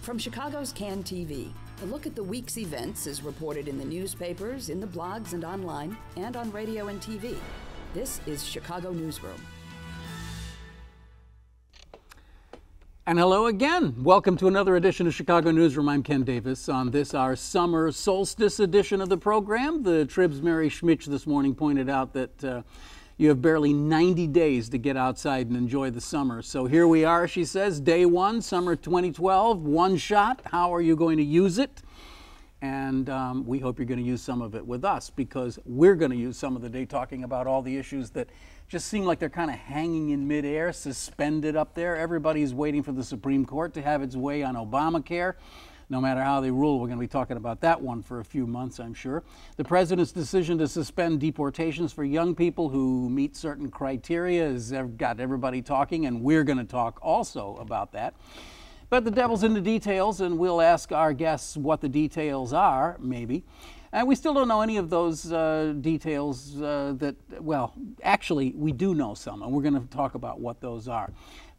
From Chicago's Can TV, a look at the week's events is reported in the newspapers, in the blogs and online, and on radio and TV. This is Chicago Newsroom. And hello again. Welcome to another edition of Chicago Newsroom. I'm Ken Davis. On this, our summer solstice edition of the program, the Trib's Mary Schmitz this morning pointed out that you have barely 90 days to get outside and enjoy the summer. So here we are, she says, day one, summer 2012, one shot. How are you going to use it? And we hope you're going to use some of it with us, because we're going to use some of the day talking about all the issues that just seem like they're kind of hanging in midair, suspended up there. Everybody's waiting for the Supreme Court to have its way on Obamacare. No matter how they rule, we're going to be talking about that one for a few months, I'm sure. The president's decision to suspend deportations for young people who meet certain criteria has got everybody talking, and we're going to talk also about that. But the devil's in the details, and we'll ask our guests what the details are, maybe. And we still don't know any of those details well, actually, we do know some, and we're going to talk about what those are.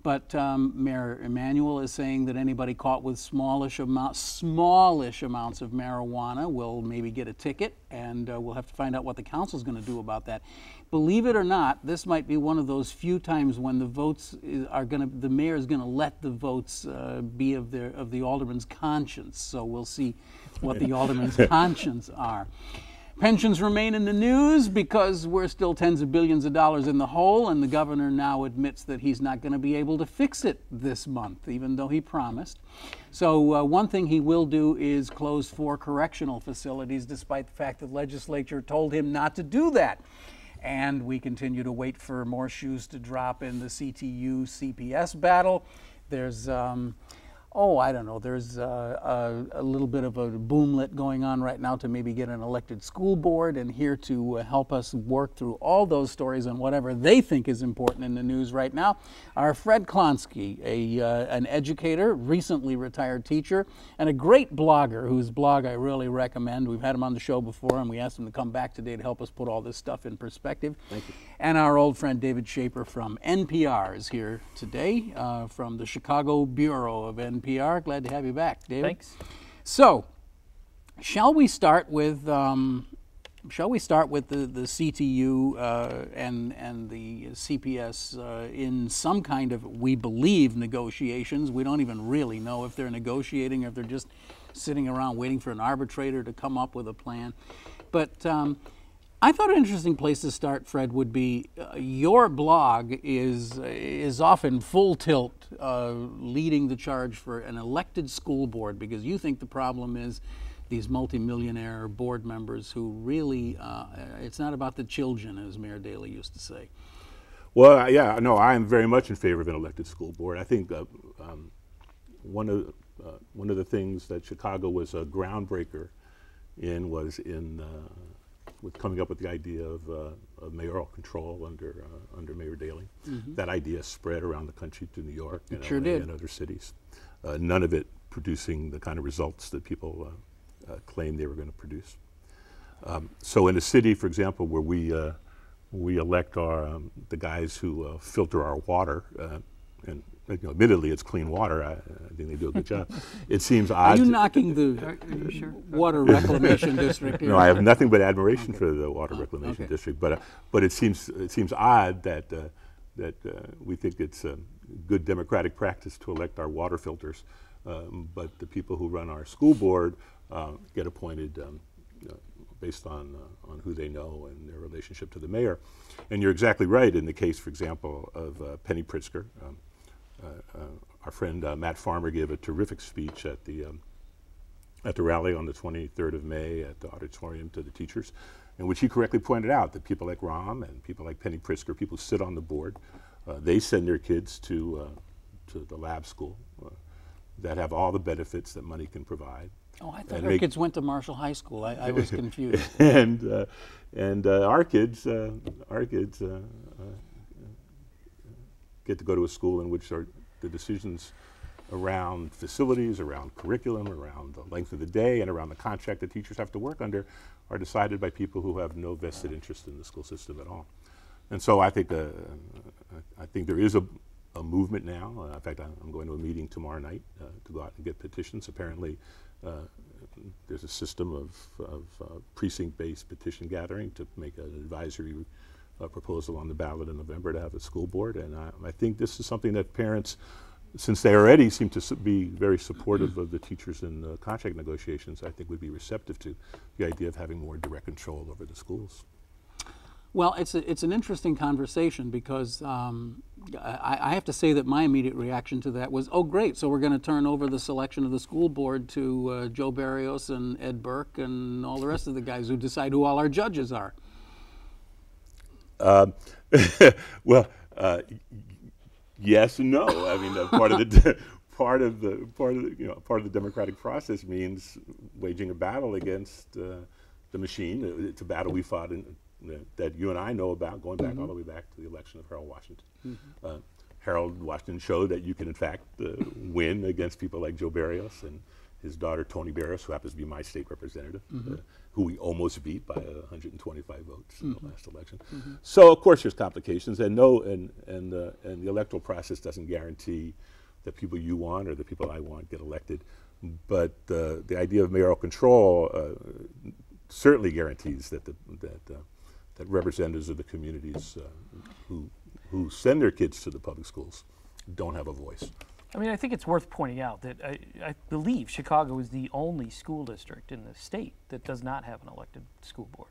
But Mayor Emanuel is saying that anybody caught with smallish amounts of marijuana will maybe get a ticket, and we'll have to find out what the council's going to do about that. Believe it or not, this might be one of those few times when the votes are going to, the mayor is going to let the votes be of the alderman's conscience. So we'll see what the alderman's conscience are. Pensions remain in the news because we're still tens of billions of dollars in the hole, and the governor now admits that he's not going to be able to fix it this month, even though he promised. So one thing he will do is close 4 correctional facilities, despite the fact that the legislature told him not to do that. And we continue to wait for more shoes to drop in the CTU-CPS battle. There's I don't know, there's a little bit of a boomlet going on right now to maybe get an elected school board, and here to help us work through all those stories and whatever they think is important in the news right now are Fred Klonsky, an educator, recently retired teacher, and a great blogger whose blog I really recommend. We've had him on the show before, and we asked him to come back today to help us put all this stuff in perspective. Thank you. And our old friend David Schaper from NPR is here today, from the Chicago Bureau of NPR. Glad to have you back, David. Thanks. So, shall we start with the CTU and the CPS in some kind of, we believe, negotiations? We don't even really know if they're negotiating or if they're just sitting around waiting for an arbitrator to come up with a plan. But I thought an interesting place to start, Fred, would be your blog is often full tilt, leading the charge for an elected school board, because you think the problem is these multimillionaire board members who really, it's not about the children, as Mayor Daley used to say. Well, yeah, no, I am very much in favor of an elected school board. I think one of the things that Chicago was a groundbreaker in was with coming up with the idea of mayoral control under Mayor Daley. Mm-hmm. That idea spread around the country to New York and sure LA and other cities. None of it producing the kind of results that people claimed they were going to produce. So in a city, for example, where we elect the guys who filter our water, and admittedly it's clean water. I think they do a good job. It seems odd. Are you knocking the water reclamation district here? No, I have nothing but admiration for the water reclamation district. But it seems odd that we think it's a good democratic practice to elect our water filters, but the people who run our school board get appointed based on who they know and their relationship to the mayor. And you're exactly right in the case, for example, of Penny Pritzker. Our friend Matt Farmer gave a terrific speech at the rally on the 23rd of May at the auditorium to the teachers, in which he correctly pointed out that people like Rahm and people like Penny Pritzker, people who sit on the board, they send their kids to the lab school that have all the benefits that money can provide. Oh, I thought our kids went to Marshall High School. I was confused. and our kids get to go to a school in which the decisions around facilities, around curriculum, around the length of the day, and around the contract that teachers have to work under are decided by people who have no vested interest in the school system at all. And so I think there is a a movement now. In fact, I'm going to a meeting tomorrow night to go out and get petitions. Apparently, there's a system of precinct-based petition gathering to make an advisory proposal on the ballot in November to have a school board. And I think this is something that parents, since they already seem to be very supportive of the teachers in contract negotiations, I think would be receptive to the idea of having more direct control over the schools. Well, it's an interesting conversation because I have to say that my immediate reaction to that was, oh, great, so we're going to turn over the selection of the school board to Joe Barrios and Ed Burke and all the rest of the guys who decide who all our judges are. Well, yes and no. I mean, part of the democratic process means waging a battle against the machine. It's a battle we fought that you and I know about, going back all the way back to the election of Harold Washington. Harold Washington showed that you can, in fact, win against people like Joe Barrios and his daughter Tony Barrios, who happens to be my state representative, who we almost beat by 125 votes in the last election. So, of course, there's complications, and the electoral process doesn't guarantee that people you want or the people I want get elected. But the idea of mayoral control certainly guarantees that that representatives of the communities who send their kids to the public schools don't have a voice. I mean, I think it's worth pointing out that I believe Chicago is the only school district in the state that does not have an elected school board.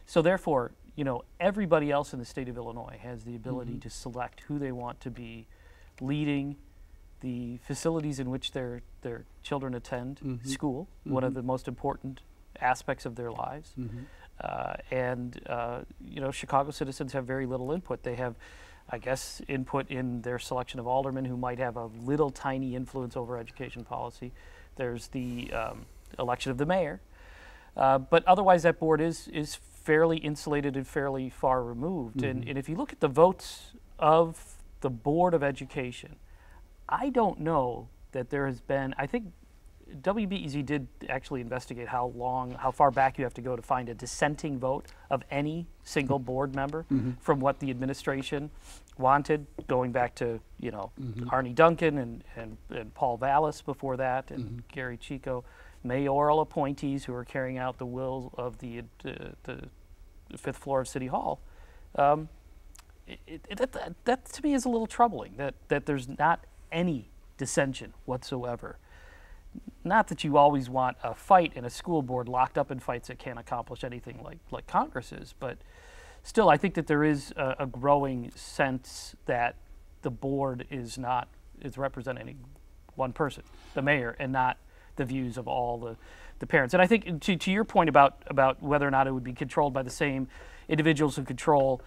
So therefore, you know, everybody else in the state of Illinois has the ability to select who they want to be leading the facilities in which their children attend school, one of the most important aspects of their lives. You know, Chicago citizens have very little input. They have, I guess, input in their selection of aldermen who might have a little tiny influence over education policy. There's the election of the mayor. But otherwise that board is fairly insulated and fairly far removed. And if you look at the votes of the Board of Education, I don't know that there has been, I think WBEZ did actually investigate how far back you have to go to find a dissenting vote of any single board member from what the administration wanted, going back to, you know, Arnie Duncan and Paul Vallis before that, and Gary Chico, mayoral appointees who are carrying out the will of the fifth floor of City Hall. That to me is a little troubling, that there's not any dissension whatsoever. Not that you always want a fight in a school board locked up in fights that can't accomplish anything like Congress is, but still I think that there is a growing sense that the board is representing one person, the mayor, and not the views of all the parents. And I think to your point about whether or not it would be controlled by the same individuals who control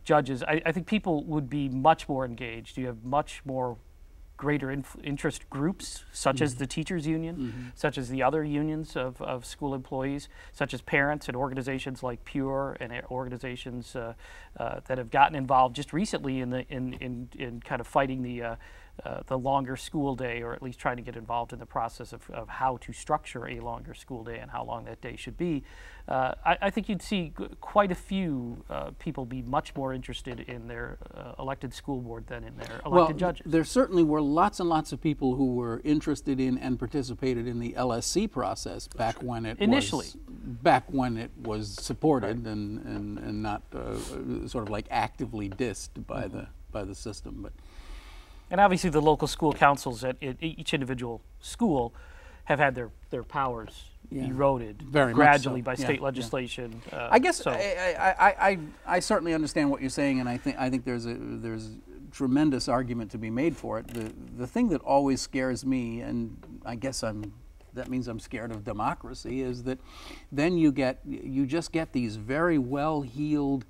judges, I think people would be much more engaged. You have much more greater interest groups, such as the teachers union, such as the other unions of school employees, such as parents and organizations like Pure and organizations that have gotten involved just recently in kind of fighting the longer school day, or at least trying to get involved in the process of how to structure a longer school day and how long that day should be. I think you'd see quite a few people be much more interested in their elected school board than in their elected judges. There certainly were lots and lots of people who were interested in and participated in the LSC process back when it was supported and not sort of like actively dissed by the system. But and obviously the local school councils at each individual school have had their powers eroded gradually by state legislation. I guess so. I certainly understand what you're saying, and I think there's tremendous argument to be made for it. The thing that always scares me, and I guess that means I'm scared of democracy, is that then you just get these very well-heeled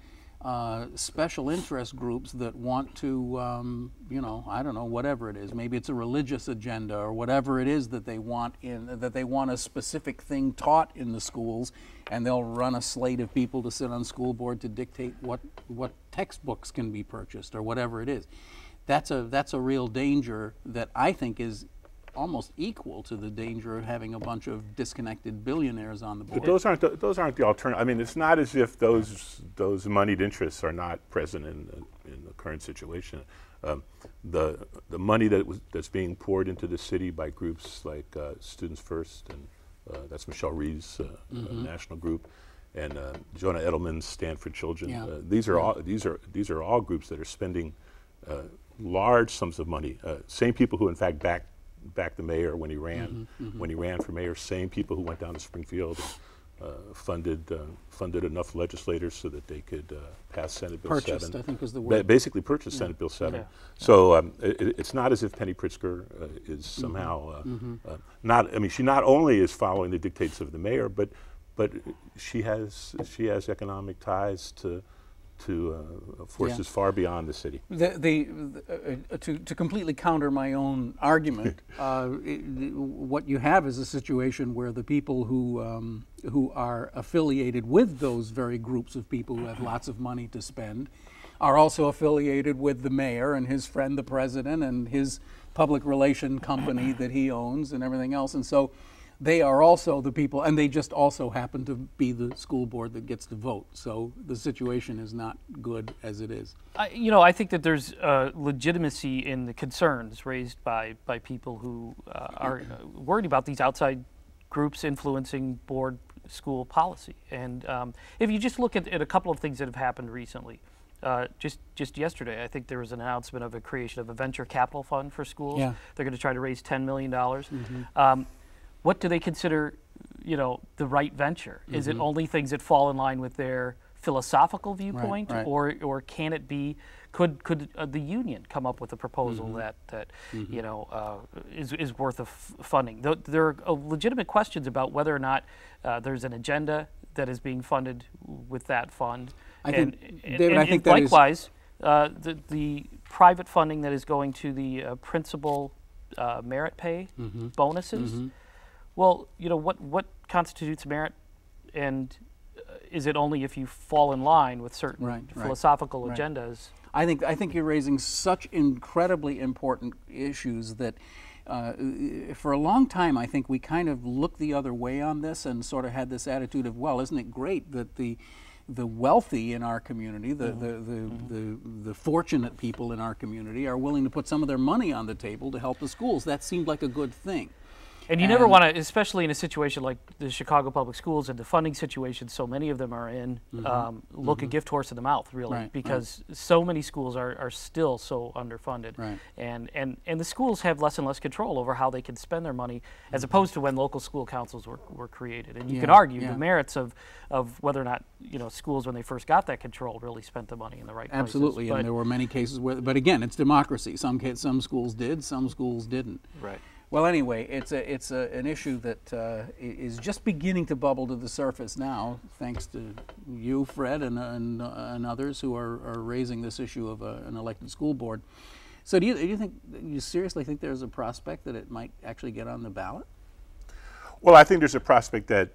special interest groups that want to, you know, I don't know, whatever it is. Maybe it's a religious agenda or whatever it is that they want a specific thing taught in the schools, and they'll run a slate of people to sit on school board to dictate what textbooks can be purchased or whatever it is. That's a real danger that I think is almost equal to the danger of having a bunch of disconnected billionaires on the board. But those aren't the alternative. I mean, it's not as if those moneyed interests are not present in the current situation. The money that's being poured into the city by groups like Students First, and that's Michelle Reeves' national group, and Jonah Edelman's Stanford Children. Yeah. These are all groups that are spending large sums of money. Same people who, in fact, backed the mayor when he ran for mayor. Same people who went down to Springfield and funded enough legislators so that they could pass Senate Bill 7. I think was the word. Basically purchased Senate Bill 7. Yeah. So it's not as if Penny Pritzker is somehow not. I mean, she not only is following the dictates of the mayor, but she has economic ties to forces far beyond the city. To completely counter my own argument, what you have is a situation where the people who are affiliated with those very groups of people who have lots of money to spend are also affiliated with the mayor and his friend the president and his public relation company that he owns and everything else, and so they are also the people, and they just also happen to be the school board that gets to vote. So the situation is not good as it is. I think that there's legitimacy in the concerns raised by people who are worried about these outside groups influencing board school policy. And if you just look at a couple of things that have happened recently, just yesterday, I think there was an announcement of a creation of a venture capital fund for schools. Yeah. They're going to try to raise $10 million. What do they consider, the right venture? Is it only things that fall in line with their philosophical viewpoint, right. or can it be? Could the union come up with a proposal that is worth of funding? There are legitimate questions about whether or not there's an agenda that is being funded with that fund. I think, David, I think that likewise, the private funding that is going to the principal merit pay bonuses. Well, what constitutes merit, and is it only if you fall in line with certain philosophical agendas? I think you're raising such incredibly important issues that for a long time I think we kind of looked the other way on this and sort of had this attitude of, well, isn't it great that the wealthy in our community, the fortunate people in our community are willing to put some of their money on the table to help the schools. That seemed like a good thing. And you never want to, especially in a situation like the Chicago Public Schools and the funding situation so many of them are in, look a gift horse in the mouth, really, because so many schools are still so underfunded. Right. And the schools have less and less control over how they can spend their money, as opposed to when local school councils were created. And you can argue the merits of whether or not schools, when they first got that control, really spent the money in the right places. Absolutely, and there were many cases where, but again, it's democracy. Some schools did, some schools didn't. Right. Well, anyway, it's an issue that is just beginning to bubble to the surface now, thanks to you, Fred, and others who are raising this issue of an elected school board. So, do you seriously think there's a prospect that it might actually get on the ballot? Well, I think there's a prospect that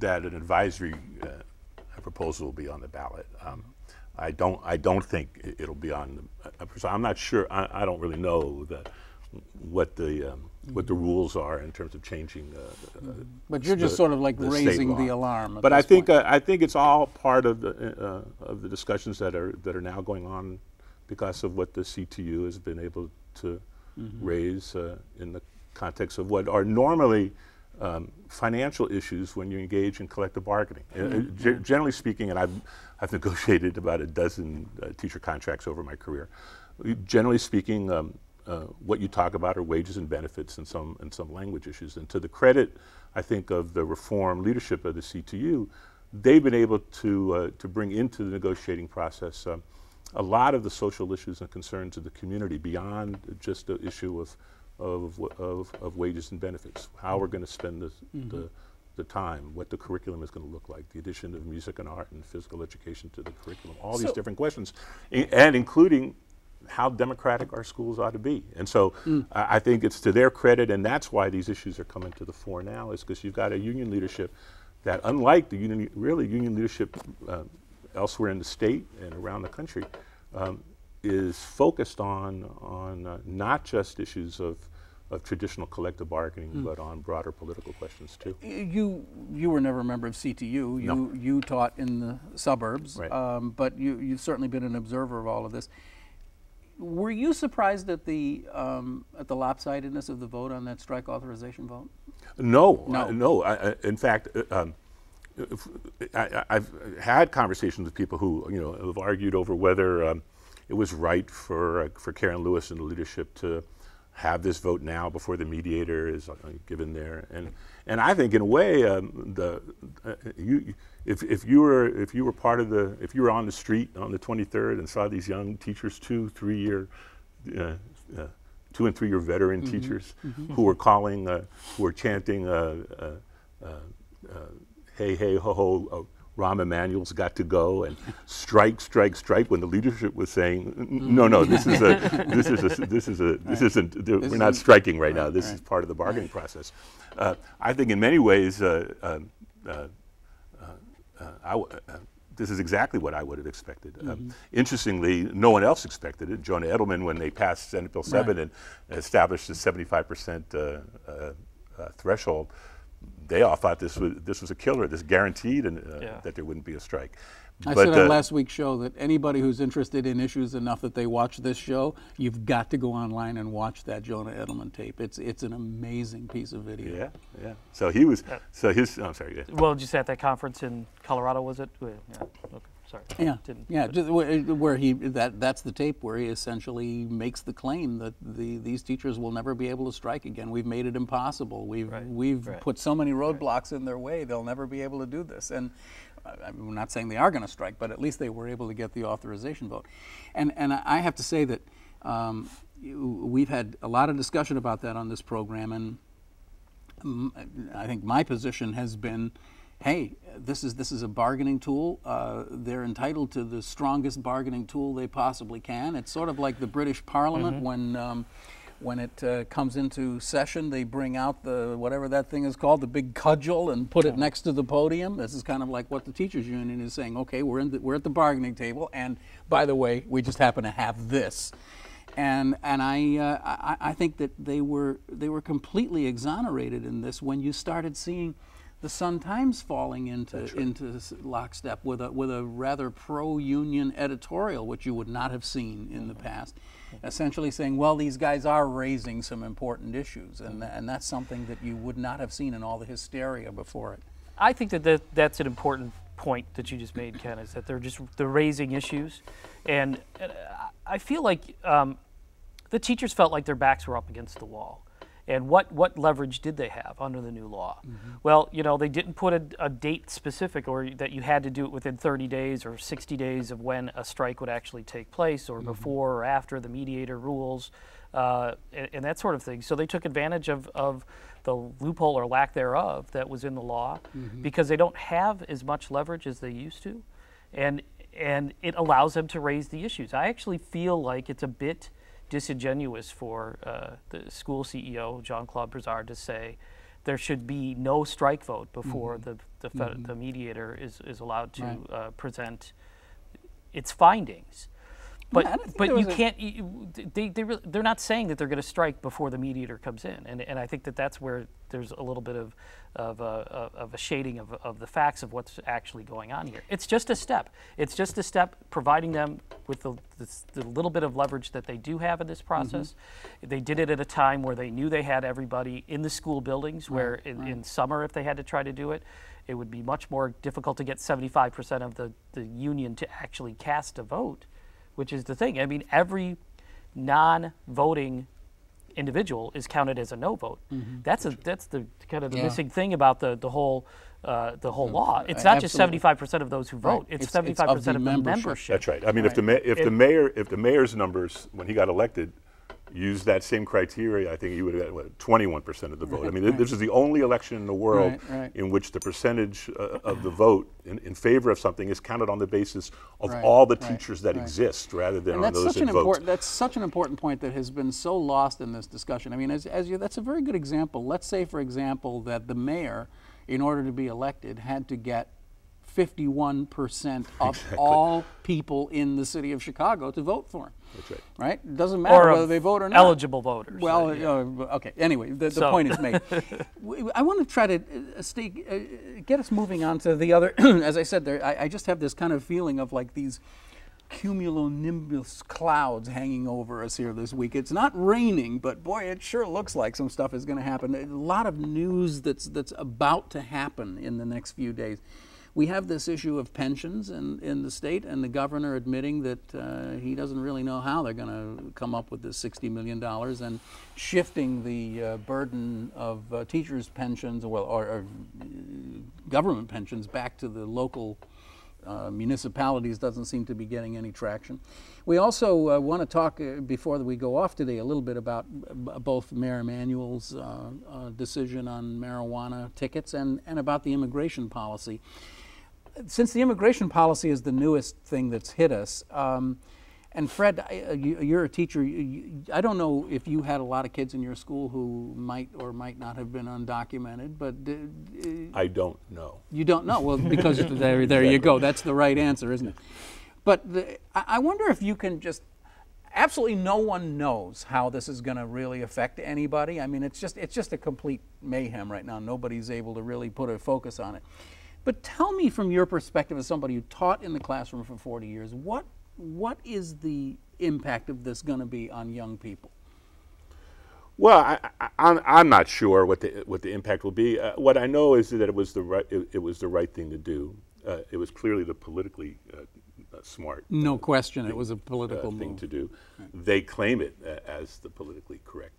an advisory proposal will be on the ballot. I don't think it'll be on the. I'm not sure. I don't really know what the rules are in terms of changing. But you're just sort of like raising the alarm. But I think it's all part of the discussions that are now going on because of what the CTU has been able to raise in the context of what are normally financial issues when you engage in collective bargaining. Generally speaking, and I've negotiated about a dozen teacher contracts over my career. Generally speaking. What you talk about are wages and benefits and some language issues. And to the credit, I think, of the reform leadership of the CTU, they've been able to bring into the negotiating process a lot of the social issues and concerns of the community beyond just the issue of wages and benefits. How we're going to spend the time, what the curriculum is going to look like, the addition of music and art and physical education to the curriculum, all these different questions, and including how democratic our schools ought to be. And so I think it's to their credit, and that's why these issues are coming to the fore now, is because you've got a union leadership that, unlike the union leadership elsewhere in the state and around the country, is focused on not just issues of traditional collective bargaining, but on broader political questions too. You were never a member of CTU. You taught in the suburbs, Right. but you've certainly been an observer of all of this. Were you surprised at the lopsidedness of the vote on that strike authorization vote? No, No. no. In fact, I've had conversations with people who have argued over whether it was right for Karen Lewis and the leadership to have this vote now before the mediator is given there, and I think in a way if you were part of if you were on the street on the 23rd and saw these young teachers, 2 and 3 year veteran teachers who were calling, who were chanting, hey, hey, ho, ho, Rahm Emanuel's got to go, and strike, strike, strike, when the leadership was saying, no, we're not striking right now. This is part of the bargaining process. I think in many ways, this is exactly what I would have expected. Interestingly, no one else expected it. Jonah Edelman, when they passed Senate Bill 7 and established the 75% threshold, they all thought this was a killer. This guaranteed that there wouldn't be a strike. I said on last week's show that anybody who's interested in issues enough that they watch this show, you've got to go online and watch that Jonah Edelman tape. It's an amazing piece of video. Yeah, yeah. So he was. So his. I'm sorry. Yeah. Well, just at that conference in Colorado, was it? Yeah. Okay. Sorry. Yeah. Just where that's the tape where he essentially makes the claim that these teachers will never be able to strike again. We've made it impossible. We've put so many roadblocks in their way. They'll never be able to do this. And I'm not saying they are going to strike, but at least they were able to get the authorization vote. And I have to say that we've had a lot of discussion about that on this program, and I think my position has been, hey, this is a bargaining tool. They're entitled to the strongest bargaining tool they possibly can. It's sort of like the British Parliament when it comes into session, they bring out the whatever that thing is called, the big cudgel, and put it next to the podium. This is kind of like what the teachers union is saying. Okay, we're at the bargaining table, and by the way, we just happen to have this. And I think that they were completely exonerated in this when you started seeing the Sun-Times falling into lockstep with a rather pro-union editorial, which you would not have seen in the past, essentially saying, well, these guys are raising some important issues, and that's something that you would not have seen in all the hysteria before it. I think that's an important point that you just made, Ken, is that they're raising issues, and I feel like the teachers felt like their backs were up against the wall. And what leverage did they have under the new law? Well, they didn't put a date specific, or that you had to do it within 30 days or 60 days of when a strike would actually take place, or before or after the mediator rules, and that sort of thing. So they took advantage of the loophole or lack thereof that was in the law, because they don't have as much leverage as they used to, and it allows them to raise the issues. I actually feel like it's a bit disingenuous for the school CEO, Jean-Claude Brizard, to say there should be no strike vote before the mediator is allowed to present its findings. But you can't. They're not saying that they're going to strike before the mediator comes in, and I think that's where there's a little bit of a shading of the facts of what's actually going on here. It's just a step. It's just a step, providing them with the little bit of leverage that they do have in this process. They did it at a time where they knew they had everybody in the school buildings, where in summer, if they had to try to do it, it would be much more difficult to get 75% of the union to actually cast a vote, which is the thing. I mean, every non-voting individual is counted as a no vote. That's the kind of the missing thing about the whole law. It's not just 75% of those who vote. It's 75% of the membership. That's right. I mean, if the mayor's numbers when he got elected used that same criteria, I think he would have got 21% of the vote. I mean, this is the only election in the world in which the percentage of the vote in favor of something is counted on the basis of all the teachers that exist, rather than on those that vote. That's such an important point that has been so lost in this discussion. I mean, that's a very good example. Let's say, for example, that the mayor, in order to be elected, had to get 51% of all people in the city of Chicago to vote for him. That's right. Right? It doesn't matter whether they vote or not. Eligible voters. Well, okay. Anyway, the point is made. I want to try to get us moving on to the other. As I said, I just have this kind of feeling of like these cumulonimbus clouds hanging over us here this week. It's not raining, but boy, it sure looks like some stuff is going to happen. A lot of news that's about to happen in the next few days. We have this issue of pensions in the state, and the governor admitting that he doesn't really know how they're going to come up with this $60 million, and shifting the burden of teachers' pensions, or government pensions, back to the local municipalities doesn't seem to be getting any traction. We also want to talk, before we go off today, a little bit about both Mayor Emanuel's decision on marijuana tickets and about the immigration policy. Since the immigration policy is the newest thing that's hit us, and Fred, you're a teacher. I don't know if you had a lot of kids in your school who might or might not have been undocumented, but I don't know. You don't know? Well, because there Exactly. you go. That's the right answer, isn't it? But I wonder if you can just, absolutely no one knows how this is going to really affect anybody. I mean, it's just a complete mayhem right now. Nobody's able to really put a focus on it. But tell me, from your perspective as somebody who taught in the classroom for 40 years, what is the impact of this going to be on young people? Well, I'm not sure what the impact will be. What I know is that it was the right thing to do. It was clearly the politically smart. No question, it was a political thing move to do. Right. They claim it as the politically correct.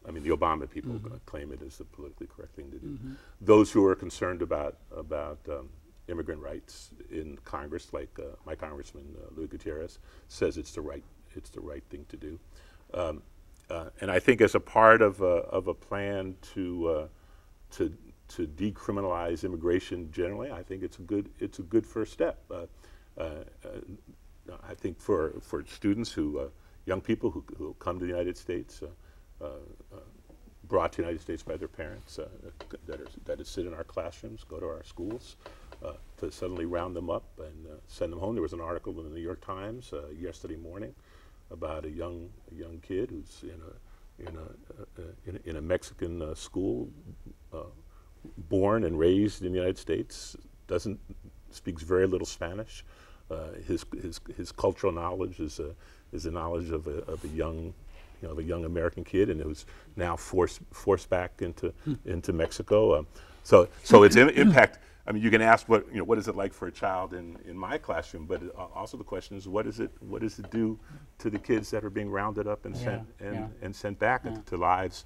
I mean, the Obama people claim it as the politically correct thing to do. Those who are concerned about immigrant rights in Congress, like my Congressman Luis Gutierrez, says it's the right thing to do. And I think as a part of a plan to decriminalize immigration generally, I think it's a good first step. I think for students young people who come to the United States, brought to the United States by their parents, that sit in our classrooms, go to our schools, to suddenly round them up and send them home. There was an article in the New York Times yesterday morning about a young kid who's in a Mexican school, born and raised in the United States, speaks very little Spanish. His cultural knowledge is a knowledge of a young American kid, and it was now forced back into Mexico. So its impact. I mean, you can ask what is it like for a child in my classroom, but also the question is what does it do to the kids that are being rounded up and sent back to lives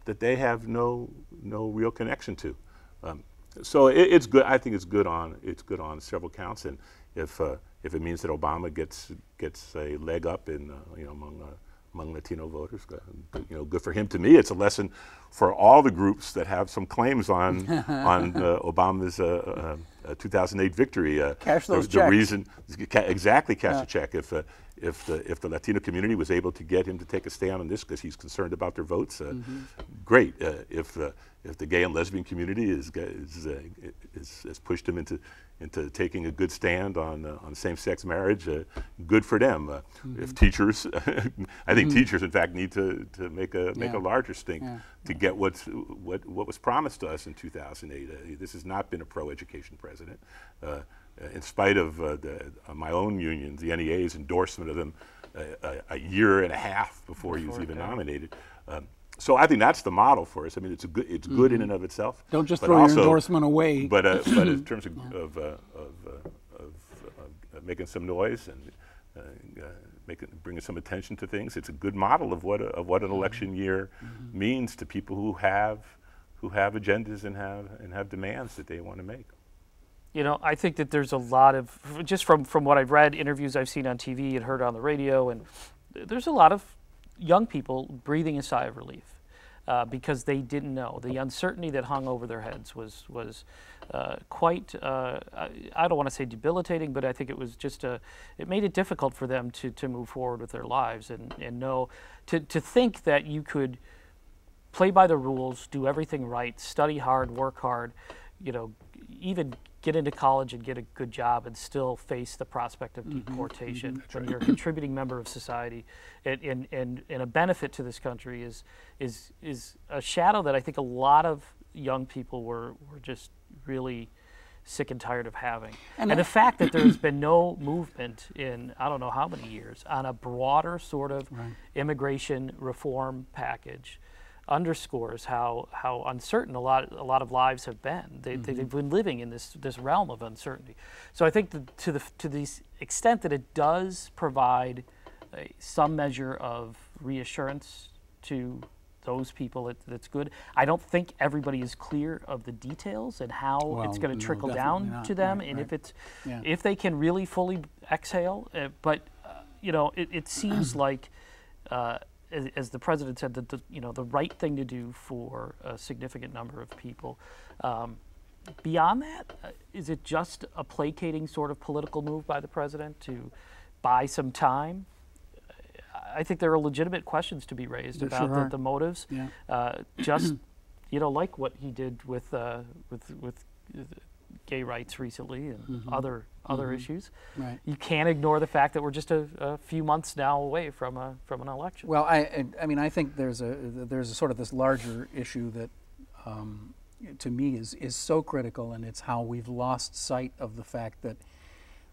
that they have no real connection to. So it's good. I think it's good on several counts, and if it means that Obama gets a leg up in among Latino voters, good for him. To me, it's a lesson for all the groups that have some claims on Obama's 2008 victory. Cash those checks. The reason, exactly, cash a check. If the Latino community was able to get him to take a stand on this because he's concerned about their votes, great. If the gay and lesbian community has pushed him into taking a good stand on same-sex marriage, good for them. If teachers, I think teachers, in fact, need to make a larger stink to get what was promised to us in 2008. This has not been a pro-education president. In spite of my own union, the NEA's endorsement of him a year and a half before he was even nominated. So I think that's the model for us. I mean, it's good in and of itself. Don't just throw your endorsement away. But in terms of making some noise and bringing some attention to things, it's a good model of what an election year means to people who have agendas and have demands that they want to make. I think that there's a lot of, just from what I've read, interviews I've seen on TV and heard on the radio, and there's a lot of young people breathing a sigh of relief because they didn't know. The uncertainty that hung over their heads was quite, I don't want to say debilitating, but I think it was just it made it difficult for them to move forward with their lives and know, to think that you could play by the rules, do everything right, study hard, work hard, even get into college and get a good job and still face the prospect of deportation when you're a contributing member of society. And a benefit to this country is a shadow that I think a lot of young people were just really sick and tired of having. And the fact that there's been no movement in I don't know how many years on a broader sort of immigration reform package underscores how uncertain a lot of lives have been. They've been living in this realm of uncertainty. So I think that to the extent that it does provide some measure of reassurance to those people, that's good. I don't think everybody is clear of the details and how it's going to trickle down to them, and if they can really fully exhale. But it seems like. As the president said, that the right thing to do for a significant number of people. Beyond that, is it just a placating sort of political move by the president to buy some time? I think there are legitimate questions to be raised about the motives. Just like what he did with gay rights recently and other issues. Right. You can't ignore the fact that we're just a few months now away from an election. Well, I mean, I think there's a sort of this larger issue that to me is so critical, and it's how we've lost sight of the fact that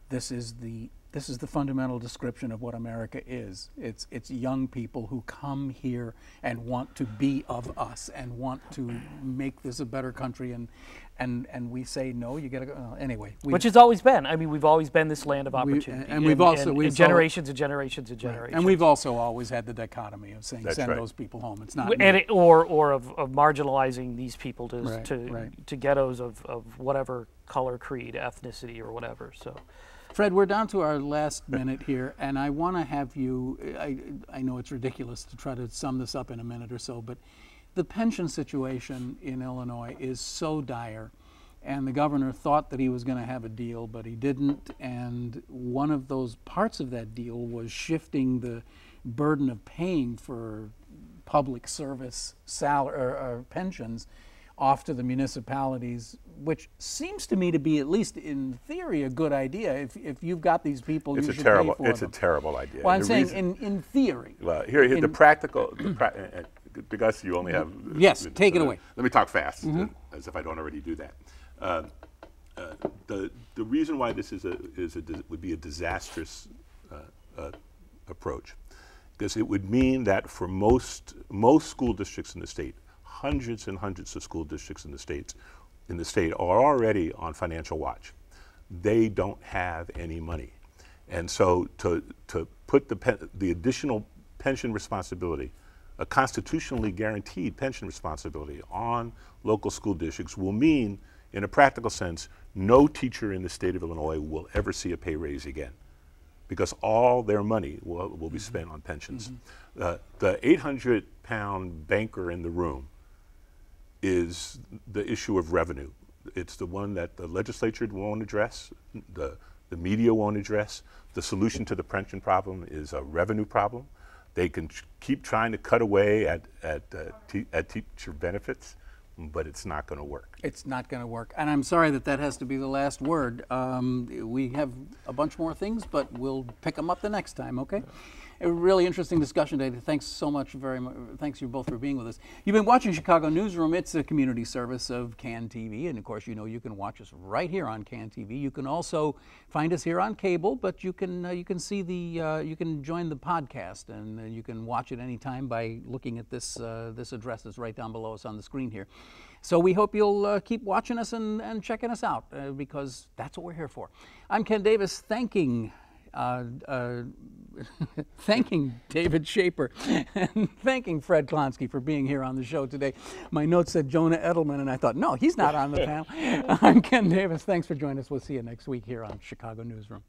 this is the fundamental description of what America is. It's young people who come here and want to be of us and want to make this a better country, and we say no. You got to go anyway. Which has always been. I mean, we've always been this land of opportunity, and we've generations and generations and generations. And we've also always had the dichotomy of saying send those people home. It's not or of marginalizing these people to ghettos of whatever color, creed, ethnicity, or whatever. So. Fred, we're down to our last minute here, and I want to have you, I know it's ridiculous to try to sum this up in a minute or so, but the pension situation in Illinois is so dire, and the governor thought that he was going to have a deal, but he didn't, and one of those parts of that deal was shifting the burden of paying for public service or pensions off to the municipalities, which seems to me to be, at least in theory, a good idea. If you've got these people, you should pay for them. It's a terrible idea. Well, I'm saying in theory. Well, here the practical, because you only have... Yes, take it away. Let me talk fast, as if I don't already do that. The reason why this would be a disastrous approach, because it would mean that for most school districts in the state, hundreds and hundreds of school districts in the state are already on financial watch. They don't have any money, and so to put the additional pension responsibility, a constitutionally guaranteed pension responsibility, on local school districts will mean, in a practical sense, no teacher in the state of Illinois will ever see a pay raise again, because all their money will be spent on pensions. The 800-pound banker in the room is the issue of revenue. It's the one that the legislature won't address, the media won't address. The solution to the pension problem is a revenue problem. They can keep trying to cut away at teacher benefits, but it's not going to work. It's not going to work. And I'm sorry that has to be the last word. We have a bunch more things, but we'll pick them up the next time, okay? A really interesting discussion today. Thanks so much, very much. Thanks you both for being with us. You've been watching Chicago Newsroom. It's a community service of CAN TV, and of course, you can watch us right here on CAN TV. You can also find us here on cable, but you can see you can join the podcast, and you can watch it anytime by looking at this address that's right down below us on the screen here. So we hope you'll keep watching us and checking us out, because that's what we're here for. I'm Ken Davis, thanking David Schaper and thanking Fred Klonsky for being here on the show today. My notes said Jonah Edelman, and I thought, no, he's not on the panel. I'm Ken Davis. Thanks for joining us. We'll see you next week here on Chicago Newsroom.